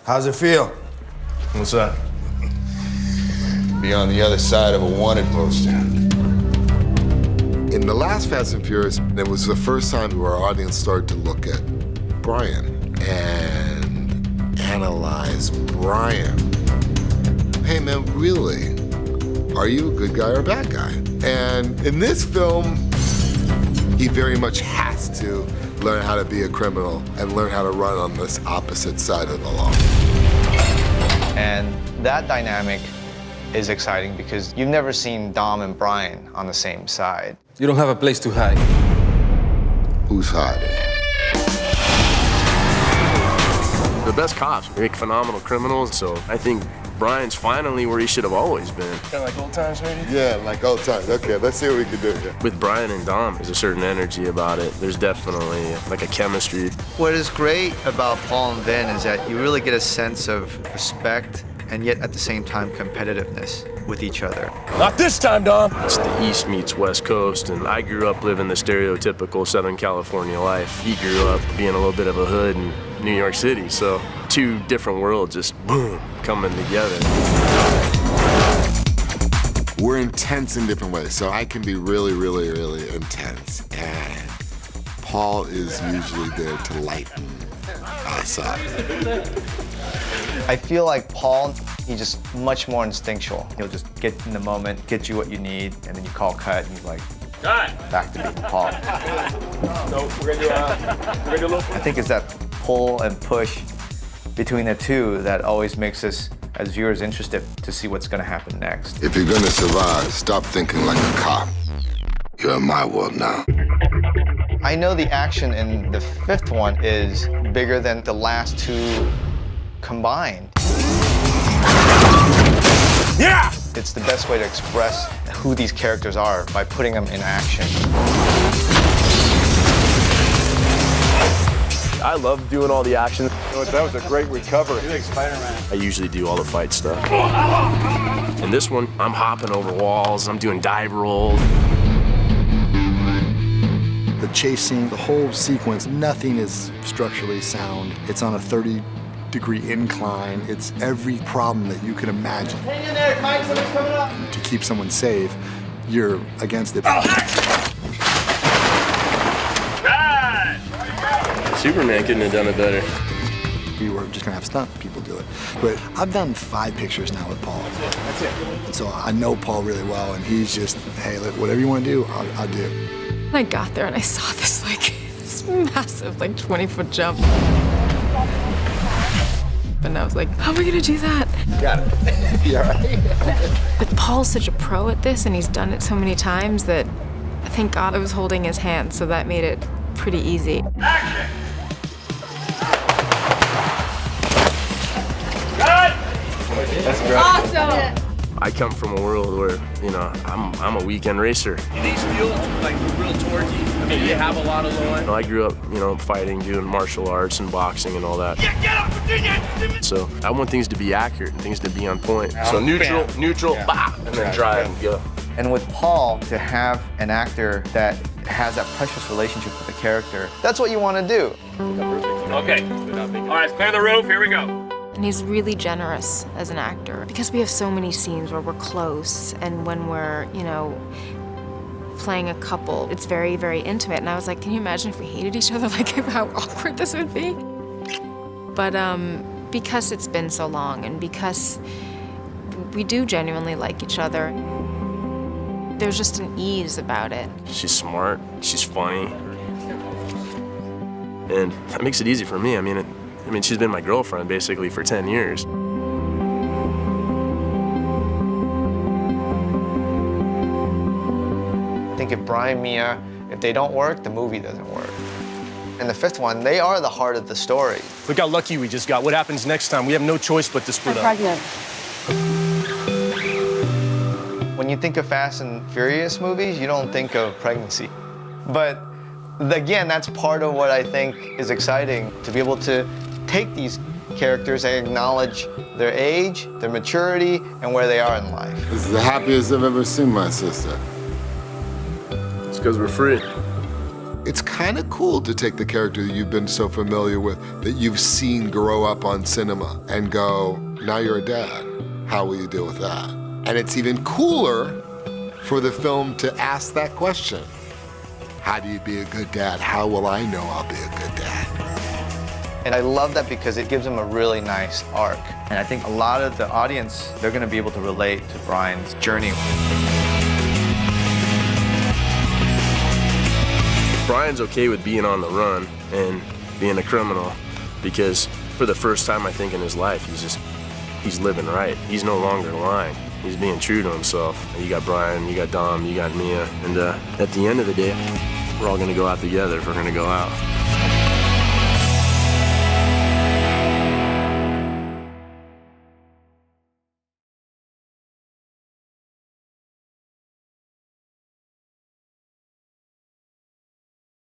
How's it feel? What's that? Be on the other side of a wanted poster. In the last Fast and Furious, it was the first time our audience started to look at Brian and analyze Brian. Hey man, really, are you a good guy or a bad guy? And in this film, he very much has to learn how to be a criminal and learn how to run on this opposite side of the law. And that dynamic is exciting because you've never seen Dom and Brian on the same side. You don't have a place to hide. Who's hiding? The best cops make phenomenal criminals, so I think Brian's finally where he should have always been. Kind of like old times, maybe? Yeah, like old times. Okay, let's see what we can do here. With Brian and Dom, there's a certain energy about it. There's definitely like a chemistry. What is great about Paul and Vin is that you really get a sense of respect and yet at the same time competitiveness with each other. Not this time, Dom! It's the East meets West Coast, and I grew up living the stereotypical Southern California life. He grew up being a little bit of a hood in New York City, so two different worlds just, boom, coming together. We're intense in different ways, so I can be really, really, really intense, and Paul is usually there to lighten us up. I feel like Paul, he's just much more instinctual. He'll just get in the moment, get you what you need, and then you call cut, and he's like, back to being Paul. No, we're gonna do a little. I think it's that pull and push between the two that always makes us, as viewers, interested to see what's gonna happen next. If you're gonna survive, stop thinking like a cop. You're in my world now. I know the action in the fifth one is bigger than the last two combined. Yeah! It's the best way to express who these characters are by putting them in action. I love doing all the action. That was a great recovery. You're like Spider-Man. I usually do all the fight stuff. In this one, I'm hopping over walls, I'm doing dive rolls. The chase scene, the whole sequence, nothing is structurally sound. It's on a 30-degree incline. It's every problem that you can imagine. Hang in there, Mike, somebody's coming up. To keep someone safe, you're against it. Superman couldn't have done it better. We were just gonna have stunt people do it. But I've done 5 pictures now with Paul. That's it. And so I know Paul really well, and he's just, hey, look, whatever you want to do, I'll do. I got there and I saw this this massive 20-foot jump. And I was like, how am I gonna do that? Got it. Yeah, right? But Paul's such a pro at this and he's done it so many times that thank God I was holding his hand, so that made it pretty easy. Action! That's great. Awesome! I come from a world where, I'm a weekend racer. In these fields, real torquey. I mean, you have a lot of low. I grew up, fighting, doing martial arts and boxing and all that. Yeah, get up, Virginia! So I want things to be accurate and things to be on point. So neutral, bah, and then drive and go. And with Paul, to have an actor that has that precious relationship with the character, that's what you want to do. Okay. All right, clear the roof. Here we go. And he's really generous as an actor because we have so many scenes where we're close and when we're, playing a couple, it's very, very intimate. And I was like, can you imagine if we hated each other, how awkward this would be? But because it's been so long and because we do genuinely like each other, there's just an ease about it. She's smart, she's funny, and that makes it easy for me. I mean, she's been my girlfriend basically for 10 years. I think if Brian, Mia, if they don't work, the movie doesn't work. And the fifth one, they are the heart of the story. Look how lucky we just got. What happens next time? We have no choice but to split up. Pregnant. When you think of Fast and Furious movies, you don't think of pregnancy. But again, that's part of what I think is exciting, to be able to take these characters and acknowledge their age, their maturity, and where they are in life. This is the happiest I've ever seen my sister. It's because we're free. It's kind of cool to take the character that you've been so familiar with, that you've seen grow up on cinema, and go, now you're a dad. How will you deal with that? And it's even cooler for the film to ask that question. How do you be a good dad? How will I know I'll be a good dad? And I love that because it gives him a really nice arc. And I think a lot of the audience, they're gonna be able to relate to Brian's journey. Brian's okay with being on the run and being a criminal because for the first time, I think, in his life, he's living right. He's no longer lying. He's being true to himself. You got Brian, you got Dom, you got Mia, and at the end of the day, we're all gonna go out together if we're gonna go out.